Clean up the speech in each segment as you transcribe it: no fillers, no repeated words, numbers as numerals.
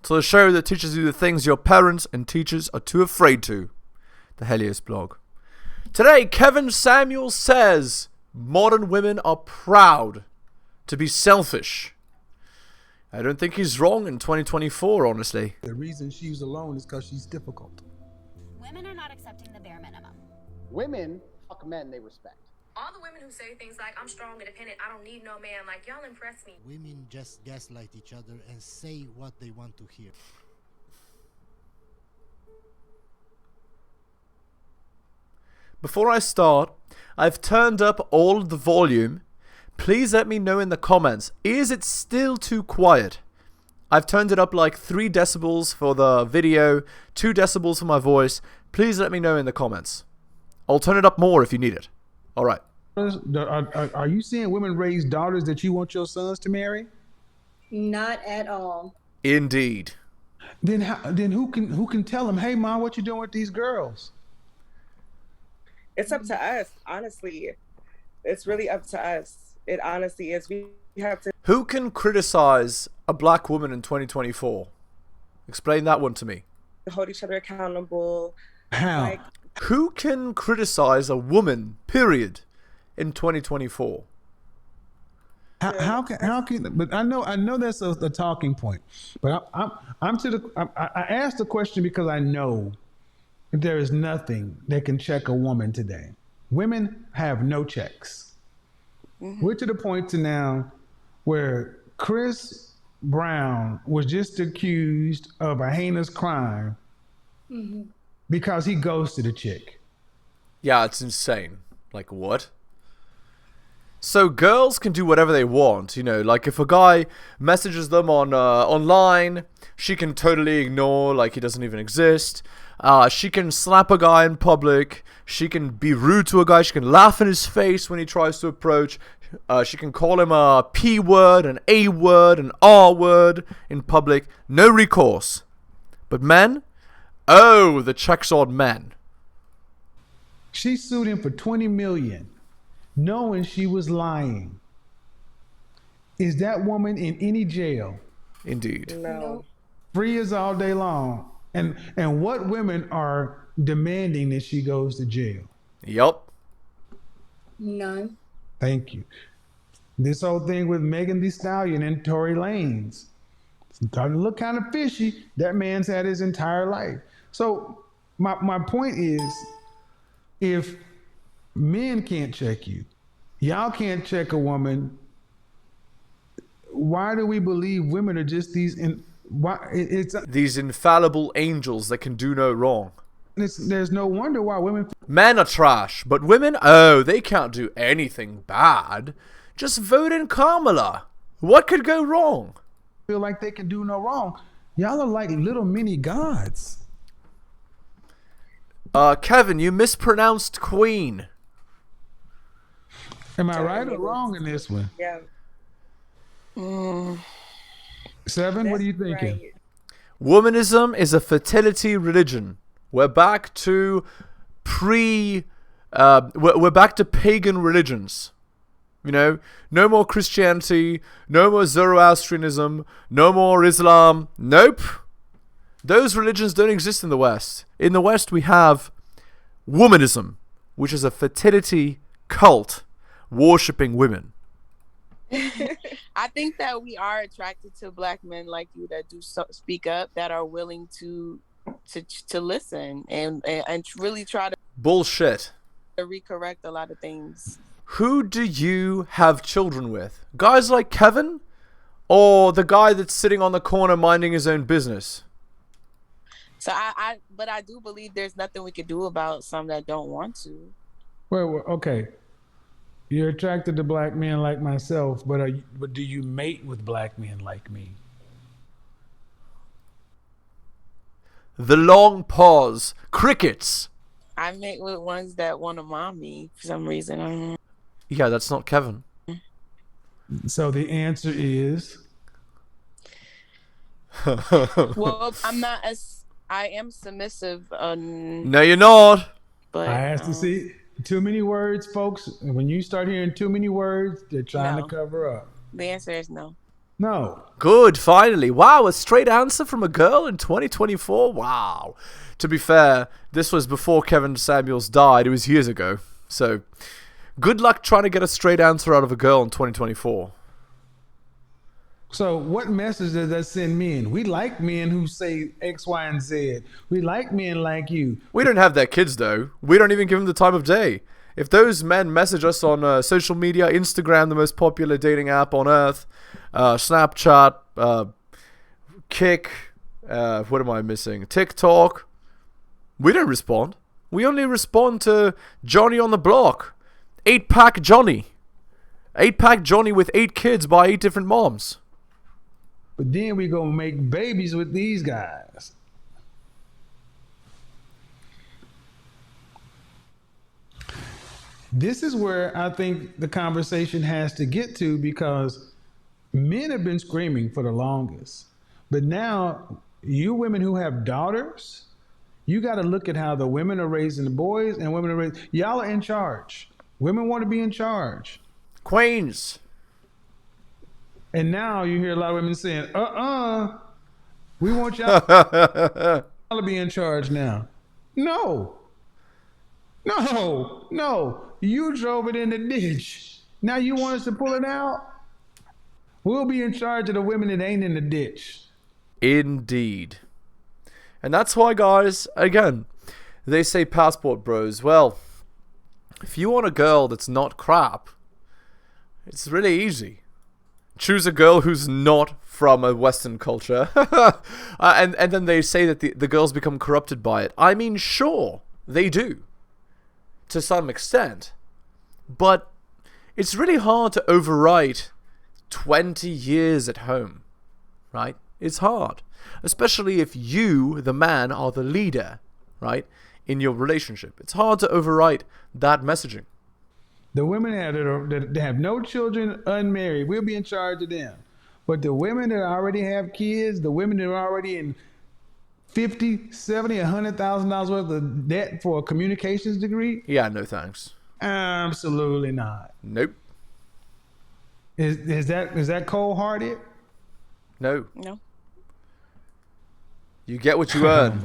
to the show that teaches you the things your parents and teachers are too afraid to. The Helios blog. Today, Kevin Samuel says modern women are proud to be selfish. I don't think he's wrong in 2024, honestly. The reason she's alone is because she's difficult. Women are not accepting the bare minimum. Women fuck men they respect. All the women who say things like, I'm strong, independent, I don't need no man, like, y'all impress me. Women just gaslight each other and say what they want to hear. Before I start, I've turned up all the volume. Please let me know in the comments, is it still too quiet? I've turned it up like 3 decibels for the video, 2 decibels for my voice. Please let me know in the comments. I'll turn it up more if you need it. All right. Are you seeing women raise daughters that you want your sons to marry? Not at all. Indeed. Then who can tell them, hey, Mom, what you doing with these girls? It's up to us, honestly. It's really up to us. It honestly is. We have to. Who can criticize a black woman in 2024? Explain that one to me. Hold each other accountable. How? Who can criticize a woman, period, in 2024? How can? But I know that's a talking point. But I asked the question because I know that there is nothing that can check a woman today. Women have no checks. Mm-hmm. We're to the point to now where Chris Brown was just accused of a heinous crime. Mm-hmm. Because he ghosted a chick. Yeah, it's insane. Like, what? So girls can do whatever they want, you know. Like, if a guy messages them on online, she can totally ignore, like he doesn't even exist. She can slap a guy in public. She can be rude to a guy. She can laugh in his face when he tries to approach. She can call him a P word, an A word, an R word in public. No recourse. But men? Oh, the checks on men. She sued him for $20 million, knowing she was lying. Is that woman in any jail? Indeed. No. Free as all day long. And what women are demanding that she goes to jail? Yup. None. Thank you. This whole thing with Megan Thee Stallion and Tory Lanez, it's starting to look kind of fishy. That man's had his entire life. So my point is, if men can't check you, y'all can't check a woman, why do we believe women are just these these infallible angels that can do no wrong? There's no wonder why women... Men are trash, but women, oh, they can't do anything bad. Just vote in Kamala. What could go wrong? Feel like they can do no wrong. Y'all are like little mini gods. Kevin, you mispronounced queen. Am I right or wrong in this one? Yeah. 7, what are you thinking? Right. Womanism is a fertility religion. We're back to we're back to pagan religions. You know, no more Christianity, no more Zoroastrianism, no more Islam. Nope. Those religions don't exist in the West. In the West, we have womanism, which is a fertility cult worshipping women. I think that we are attracted to black men like you that do speak up, that are willing to listen and really try to Bullshit. recorrect a lot of things. Who do you have children with? Guys like Kevin? Or the guy that's sitting on the corner minding his own business? So but I do believe there's nothing we could do about some that don't want to. Well, okay. You're attracted to black men like myself, but do you mate with black men like me? The long pause. Crickets. I mate with ones that want to mom me for some reason. I don't know. Yeah, that's not Kevin. So the answer is? Well, I am submissive. No, you're not. But I asked to see too many words, folks. When you start hearing too many words, they're trying to cover up. The answer is no. No. Good, finally. Wow, a straight answer from a girl in 2024? Wow. To be fair, this was before Kevin Samuels died. It was years ago. So, good luck trying to get a straight answer out of a girl in 2024. So what message does that send men? We like men who say X, Y, and Z. We like men like you. We don't have their kids, though. We don't even give them the time of day. If those men message us on social media, Instagram, the most popular dating app on earth, Snapchat, Kick, what am I missing? TikTok, we don't respond. We only respond to Johnny on the block. 8-pack Johnny. 8-pack Johnny with 8 kids by 8 different moms. But then we go make babies with these guys. This is where I think the conversation has to get to, because men have been screaming for the longest. But now, you women who have daughters, you got to look at how the women are raising the boys and women are raising. Y'all are in charge. Women want to be in charge. Queens. And now you hear a lot of women saying, we want y'all to be in charge now. No. You drove it in the ditch. Now you want us to pull it out? We'll be in charge of the women that ain't in the ditch. Indeed. And that's why, guys, again, they say passport bros. Well, if you want a girl that's not crap, it's really easy. Choose a girl who's not from a Western culture. and then they say that the girls become corrupted by it. I mean, sure, they do. To some extent. But it's really hard to overwrite 20 years at home. Right? It's hard. Especially if you, the man, are the leader. Right? In your relationship. It's hard to overwrite that messaging. The women that have no children, unmarried, we'll be in charge of them. But the women that already have kids, the women that are already in $50, $70, $100,000 worth of debt for a communications degree? Yeah, no thanks. Absolutely not. Nope. Is that cold-hearted? No. No. You get what you earn.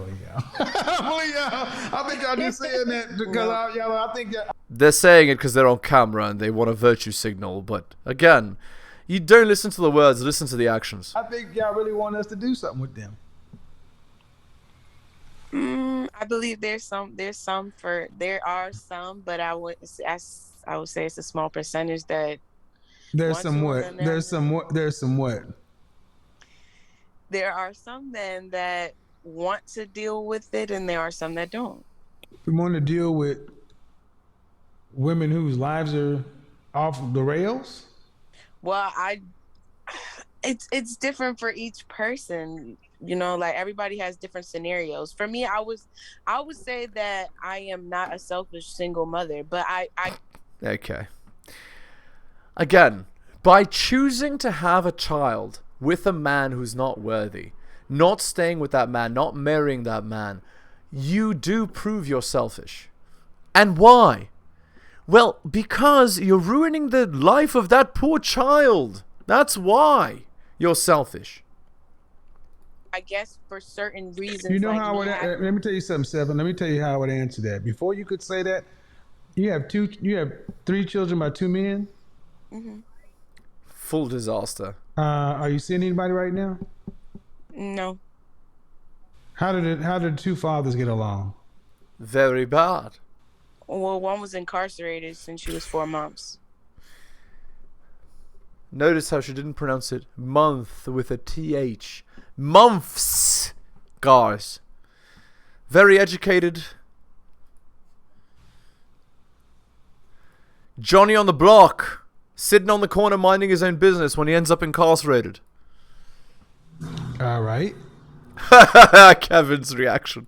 I think y'all just saying that because I think y'all. They're saying it because they're on camera and they want a virtue signal. But again, you don't listen to the words, listen to the actions. I think y'all really want us to do something with them. I believe there are some, but I would say it's a small percentage that. There's some what? There are some men that want to deal with it, and there are some that don't. We want to deal with women whose lives are off the rails? Well, it's different for each person. You know, like everybody has different scenarios. For me, I would say that I am not a selfish single mother, but I Okay. Again, by choosing to have a child with a man who's not worthy, not staying with that man, not marrying that man, you do prove you're selfish. And why? Well, because you're ruining the life of that poor child. That's why you're selfish. I guess for certain reasons. You know how let me tell you something, Seven. Let me tell you how I would answer that. Before you could say that, you have 3 children by 2 men. Mm-hmm. Full disaster. Are you seeing anybody right now? No. How did 2 fathers get along? Very bad. Well, one was incarcerated since she was 4 months. Notice how she didn't pronounce it month with a TH. Months, guys. Very educated. Johnny on the block, sitting on the corner minding his own business when he ends up incarcerated. All right. Kevin's reaction.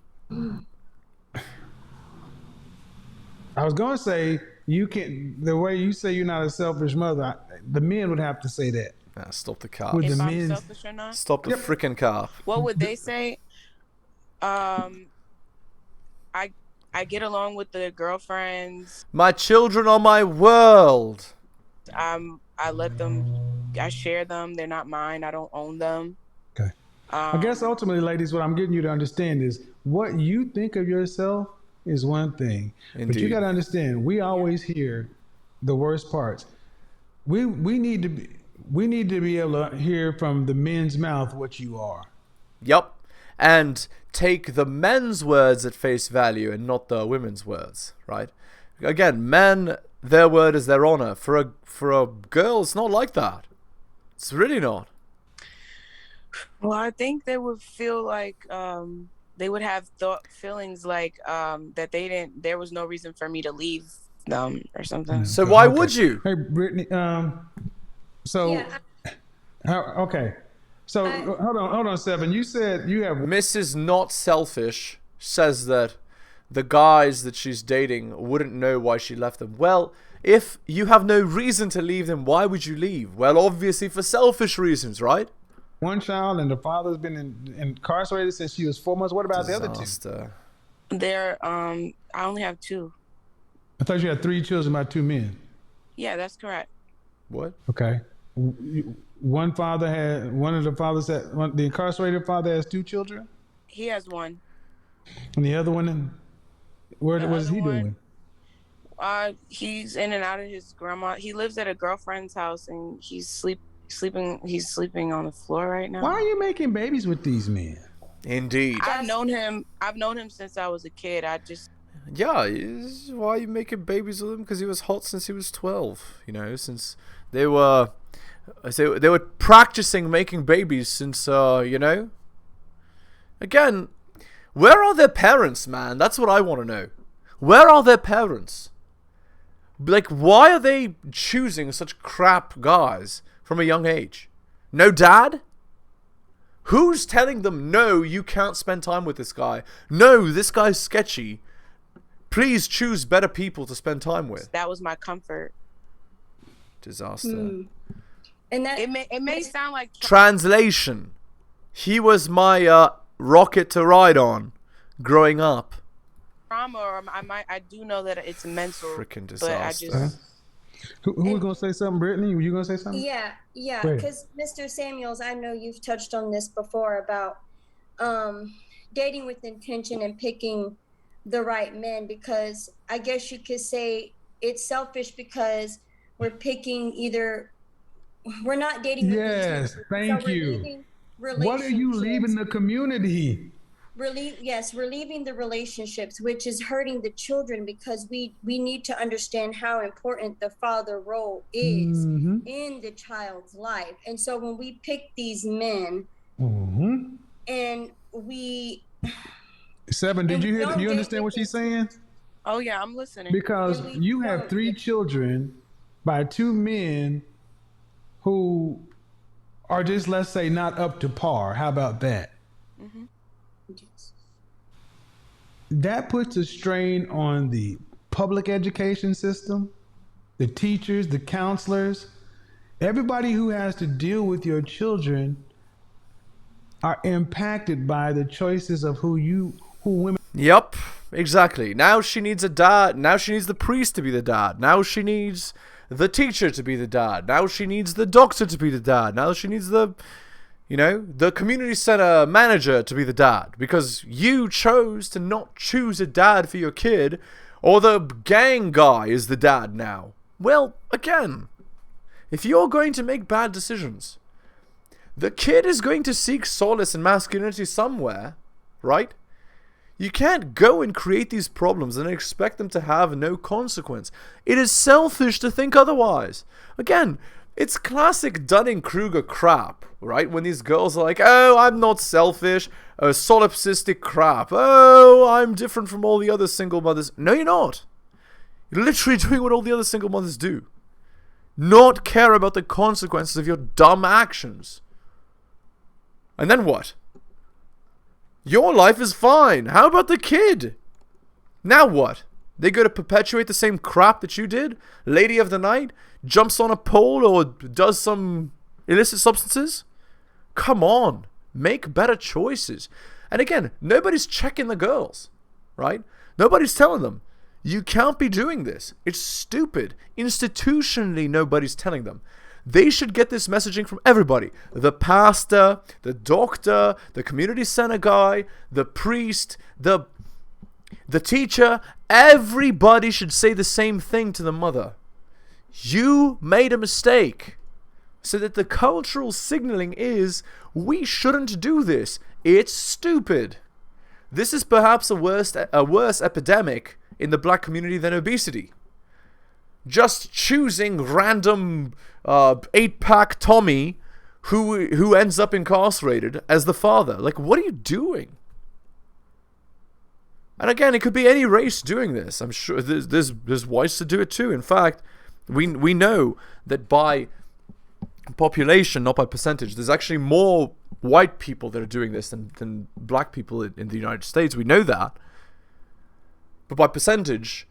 I was going to say, the way you say you're not a selfish mother, the men would have to say that. Stop the car. If I'm selfish or not? Stop the freaking car. What would they say? I get along with the girlfriends. My children are my world. I let them I share them. They're not mine. I don't own them. Okay. I guess ultimately, ladies, what I'm getting you to understand is what you think of yourself is one thing, but you Indeed. got to understand we always hear the worst parts. We need to be able to hear from the men's mouth what you are. Yep. And take the men's words at face value and not the women's words, right? Again, men, their word is their honor. For a girl, it's not like that. It's really not. Well, I think they would feel like they would have feelings like that there was no reason for me to leave them or something. So why would you? Hey, Brittany. So, okay. So hold on, Seven. You said you have Mrs. Not Selfish says that the guys that she's dating wouldn't know why she left them. Well, if you have no reason to leave them, why would you leave? Well, obviously for selfish reasons, right? one child and the father's been incarcerated since she was 4 months. What about Disaster. the other two? I only have 2. I thought you had 3 children by 2 men. Yeah, that's correct. What? Okay. One of the fathers the incarcerated father has 2 children? He has 1. And the other one, what is he doing? He's in and out of his grandma. He lives at a girlfriend's house and he's sleeping on the floor right now. Why are you making babies with these men? Indeed. I've known him since I was a kid. Yeah, why are you making babies with him? Because he was hot since he was 12. You know, since they were practicing making babies since you know. Again, where are their parents, man? That's what I want to know. Where are their parents? Like, why are they choosing such crap guys from a young age? No dad? Who's telling them, no, you can't spend time with this guy? No, this guy's sketchy. Please choose better people to spend time with. That was my comfort. Disaster. And that it may sound like translation. He was my rocket to ride on growing up. Trauma, or I do know that it's mental. Freaking disaster. Who was gonna say something, Brittany? Were you gonna say something? Yeah, because Mr. Samuels, I know you've touched on this before about dating with intention and picking the right men, because I guess you could say it's selfish because we're picking we're not dating with intention. Yes, thank you. What are you leaving the community? We're leaving the relationships, which is hurting the children, because we need to understand how important the father role is in the child's life. And so when we pick these men and we... Seven, do you understand what she's saying? Oh yeah, I'm listening. Because you have 3 children by 2 men who are just, let's say, not up to par. How about that? That puts a strain on the public education system, the teachers, the counselors, everybody who has to deal with your children are impacted by the choices of who women. Yep, exactly. Now she needs a dad. Now she needs the priest to be the dad. Now she needs the teacher to be the dad. Now she needs the doctor to be the dad. Now she needs the community center manager to be the dad, because you chose to not choose a dad for your kid, or the gang guy is the dad now. Well, again, if you're going to make bad decisions, the kid is going to seek solace in masculinity somewhere, right? You can't go and create these problems and expect them to have no consequence. It is selfish to think otherwise. Again, it's classic Dunning-Kruger crap, right? When these girls are like, oh, I'm not selfish, solipsistic crap. Oh, I'm different from all the other single mothers. No, you're not. You're literally doing what all the other single mothers do. Not care about the consequences of your dumb actions. And then what? Your life is fine. How about the kid? Now what? They go to perpetuate the same crap that you did? Lady of the night? Jumps on a pole or does some illicit substances? Come on. Make better choices. And again, nobody's checking the girls, right? Nobody's telling them, you can't be doing this. It's stupid. Institutionally, nobody's telling them. They should get this messaging from everybody. The pastor, the doctor, the community center guy, the priest, the teacher. Everybody should say the same thing to the mother. You made a mistake. So that the cultural signaling is, we shouldn't do this. It's stupid. This is perhaps a worse epidemic in the black community than obesity. Just choosing random 8-pack Tommy who ends up incarcerated as the father. Like, what are you doing? And again, it could be any race doing this. I'm sure there's whites to do it too. In fact, we know that by population, not by percentage, there's actually more white people that are doing this than black people in the United States. We know that. But by percentage,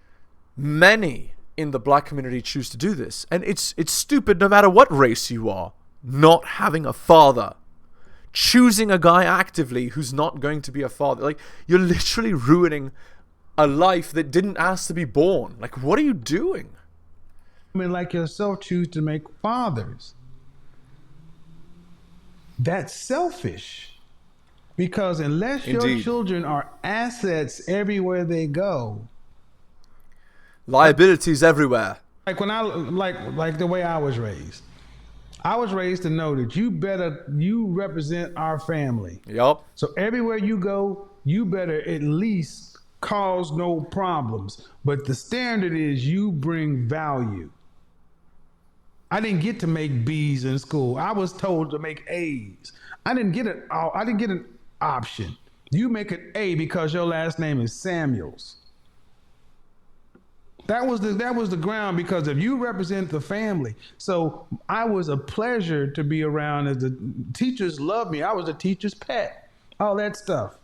many in the black community choose to do this. And it's stupid no matter what race you are, not having a father. Choosing a guy actively who's not going to be a father. Like, you're literally ruining a life that didn't ask to be born. Like, what are you doing? Women like yourself choose to make fathers. That's selfish. Because unless Indeed. your children are assets everywhere they go. Liabilities everywhere. Like when like the way I was raised. I was raised to know that you represent our family. Yup. So everywhere you go, you better at least cause no problems. But the standard is you bring value. I didn't get to make B's in school. I was told to make A's. I didn't get an option. You make an A because your last name is Samuels. That was the ground, because if you represent the family. So I was a pleasure to be around. As the teachers loved me. I was a teacher's pet. All that stuff.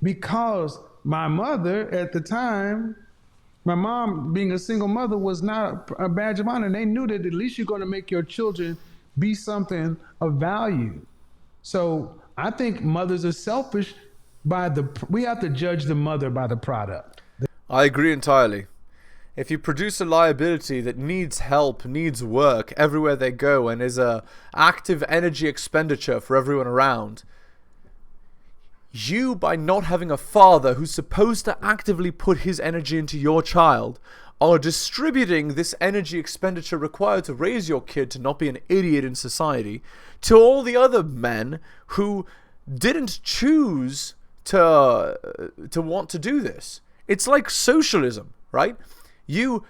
Because my mother at the time, my mom being a single mother, was not a badge of honor. And they knew that at least you're going to make your children be something of value. So I think mothers are selfish we have to judge the mother by the product. I agree entirely. If you produce a liability that needs help, needs work everywhere they go, and is a active energy expenditure for everyone around, you, by not having a father who's supposed to actively put his energy into your child, are distributing this energy expenditure required to raise your kid to not be an idiot in society to all the other men who didn't choose to want to do this. It's like socialism, right? You're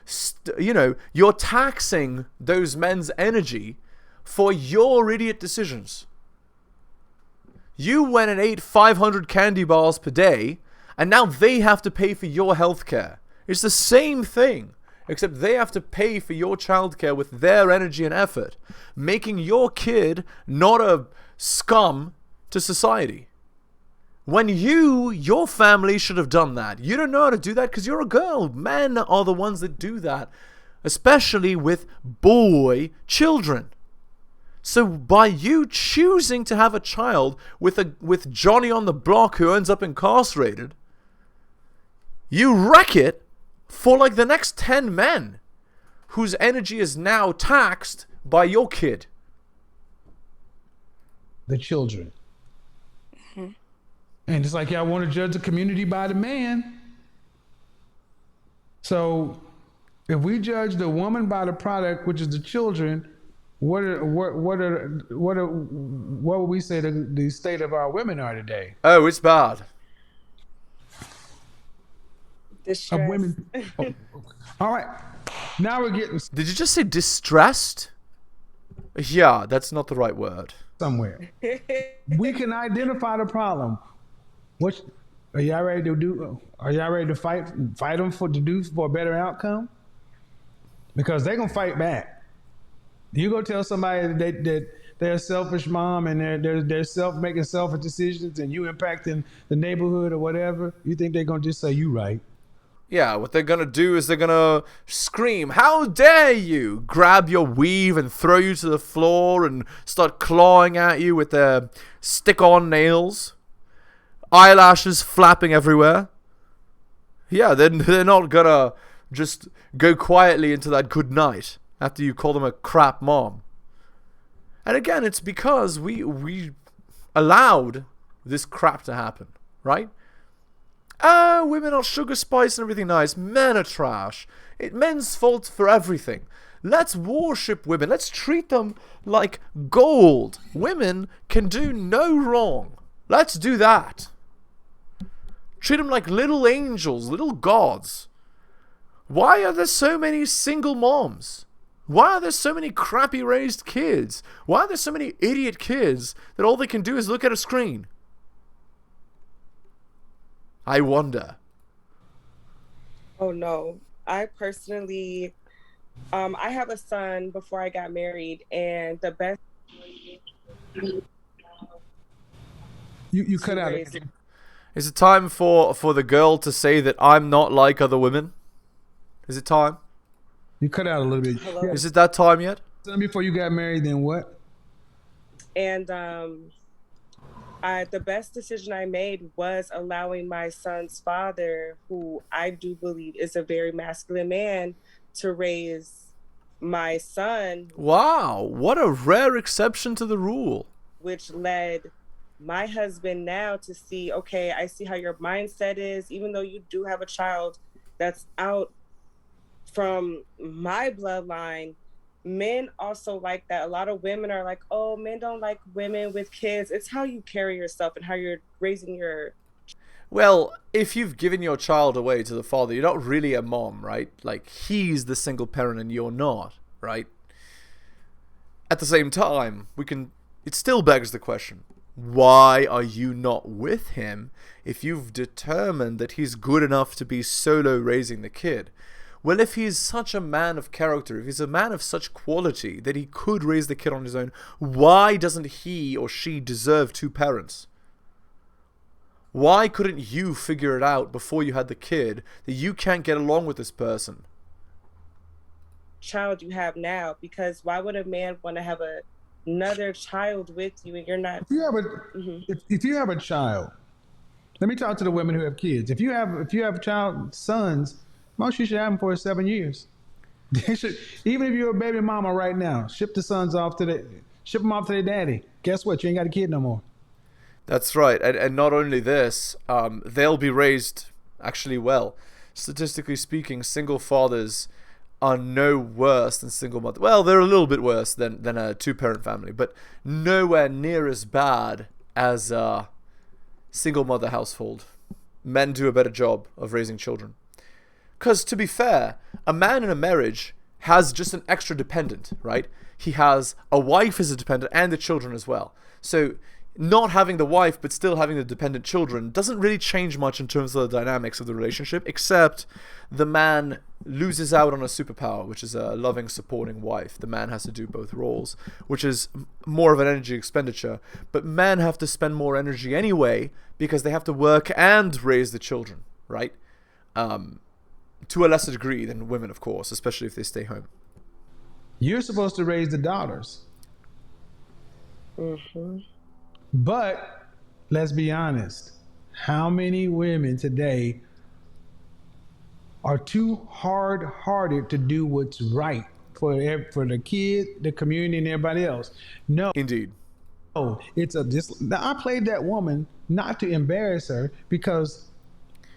taxing those men's energy for your idiot decisions. You went and ate 500 candy bars per day, and now they have to pay for your health care. It's the same thing, except they have to pay for your childcare with their energy and effort, making your kid not a scum to society. When your family should have done that. You don't know how to do that because you're a girl. Men are the ones that do that, especially with boy children. So by you choosing to have a child with Johnny on the block who ends up incarcerated, you wreck it for like the next 10 men whose energy is now taxed by your kid. The children. And it's like, y'all want to judge the community by the man. So if we judge the woman by the product, which is the children, what would we say the state of our women are today? Oh, it's bad. Distress. Of women. Oh, all right. Now we're getting Did you just say distressed? Yeah, that's not the right word. somewhere. We can identify the problem. Are y'all ready to do? Are y'all ready to fight them for a better outcome? Because they're gonna fight back. You go tell somebody that they're a selfish mom and they're making selfish decisions and you impacting the neighborhood or whatever. You think they're gonna just say you right? Yeah, what they're gonna do is they're gonna scream, "How dare you!" Grab your weave and throw you to the floor and start clawing at you with their stick-on nails. Eyelashes flapping everywhere. Yeah, they're not gonna just go quietly into that good night. after you call them a crap mom. And again, it's because we allowed this crap to happen, right? Women are sugar spice and everything nice. Men are trash. It's men's fault for everything. Let's worship women. Let's treat them like gold. Women can do no wrong. Let's do that. Treat them like little angels, little gods. Why are there so many single moms? Why are there so many crappy raised kids? Why are there so many idiot kids that all they can do is look at a screen? I wonder. Oh no. I personally, I have a son before I got married, and the best. You cut out. Is it time for the girl to say that I'm not like other women? Is it time? You cut out a little bit. Hello? Is it that time yet? Before you got married, then what? And the best decision I made was allowing my son's father, who I do believe is a very masculine man, to raise my son. Wow, what a rare exception to the rule. Which led my husband now to see, okay, I see how your mindset is, even though you do have a child that's out from my bloodline. Men also like that. A lot of women are like, oh, men don't like women with kids. It's how you carry yourself and how you're raising your... Well, if you've given your child away to the father, you're not really a mom, right? Like, he's the single parent and you're not, right? At the same time, it still begs the question, why are you not with him if you've determined that he's good enough to be solo raising the kid? Well, if he's such a man of character, if he's a man of such quality that he could raise the kid on his own, why doesn't he or she deserve two parents? Why couldn't you figure it out before you had the kid that you can't get along with this person? Child you have now, because why would a man want to have another child with you and you're not... If you have a child, let me talk to the women who have kids. If you have sons, most you should have them for 7 years. They should, even if you're a baby mama right now, ship them off to their daddy. Guess what? You ain't got a kid no more. That's right. And not only this, they'll be raised actually well. Statistically speaking, single fathers are no worse than single mothers. Well, they're a little bit worse than a two-parent family, but nowhere near as bad as a single mother household. Men do a better job of raising children. Because, to be fair, a man in a marriage has just an extra dependent, right? He has a wife as a dependent and the children as well. So, not having the wife but still having the dependent children doesn't really change much in terms of the dynamics of the relationship, except the man loses out on a superpower, which is a loving, supporting wife. The man has to do both roles, which is more of an energy expenditure. But men have to spend more energy anyway because they have to work and raise the children, right? To a lesser degree than women, of course, especially if they stay home. You're supposed to raise the daughters. Mm-hmm. But let's be honest. How many women today are too hard-hearted to do what's right for the kid, the community, and everybody else? No. Indeed. Oh, I played that woman not to embarrass her because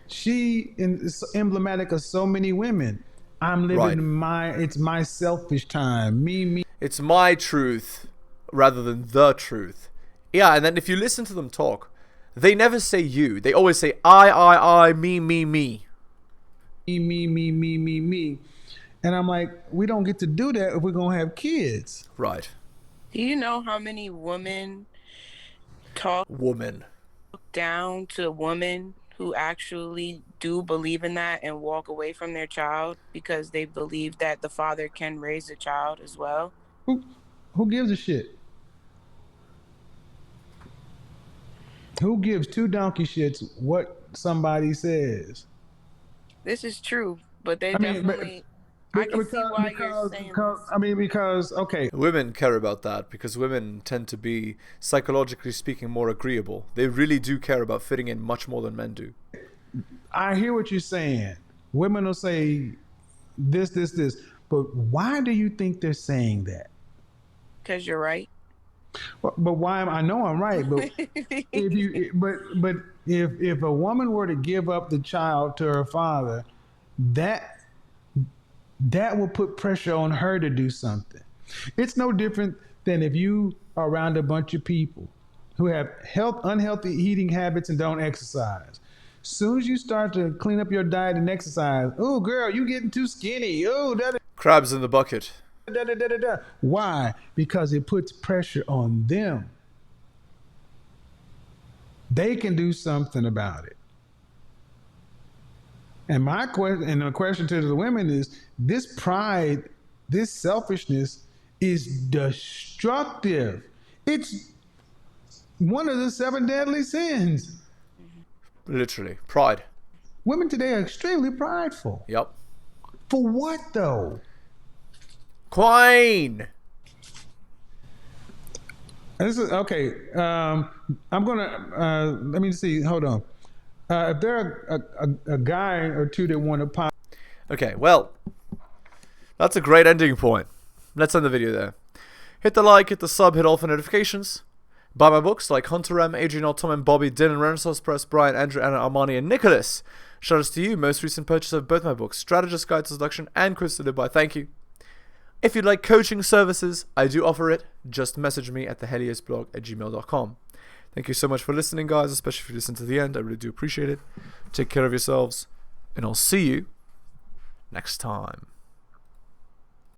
she is emblematic of so many women. I'm living it's my selfish time. Me. It's my truth rather than the truth. Yeah, and then if you listen to them talk, they never say you. They always say I, me. Me. And I'm like, we don't get to do that if we're going to have kids. Right. Do you know how many women talk down to women who actually do believe in that and walk away from their child because they believe that the father can raise a child as well? Who gives a shit? Who gives two donkey shits what somebody says? This is true, but they definitely... I can see why you're saying this. Because, okay. Women care about that because women tend to be, psychologically speaking, more agreeable. They really do care about fitting in much more than men do. I hear what you're saying. Women will say this. But why do you think they're saying that? Because you're right. But why I know I'm right, but if a woman were to give up the child to her father, that will put pressure on her to do something. It's no different than if you are around a bunch of people who have unhealthy eating habits and don't exercise. Soon as you start to clean up your diet and exercise, oh girl, you getting too skinny. Oh, Crabs in the bucket. Why? Because it puts pressure on them. They can do something about it. And the question to the women is, this pride, this selfishness is destructive. It's one of the 7 deadly sins. Literally. Pride. Women today are extremely prideful. Yep. For what though? Quine. This is okay. I'm gonna let me see. Hold on. If there are a guy or two that want to pop. Okay, well, that's a great ending point. Let's end the video there. Hit the like, hit the sub, hit all for notifications. Buy my books like Hunter M, Adrian L, Tom and Bobby, Dylan, Renaissance Press, Brian, Andrew, Anna, Armani, and Nicholas. Shout outs to you, most recent purchase of both my books, Strategist Guide to Seduction and Quiz to Live By. Thank you. If you'd like coaching services, I do offer it. Just message me at theheliosblog@gmail.com. Thank you so much for listening, guys, especially if you listen to the end. I really do appreciate it. Take care of yourselves, and I'll see you next time.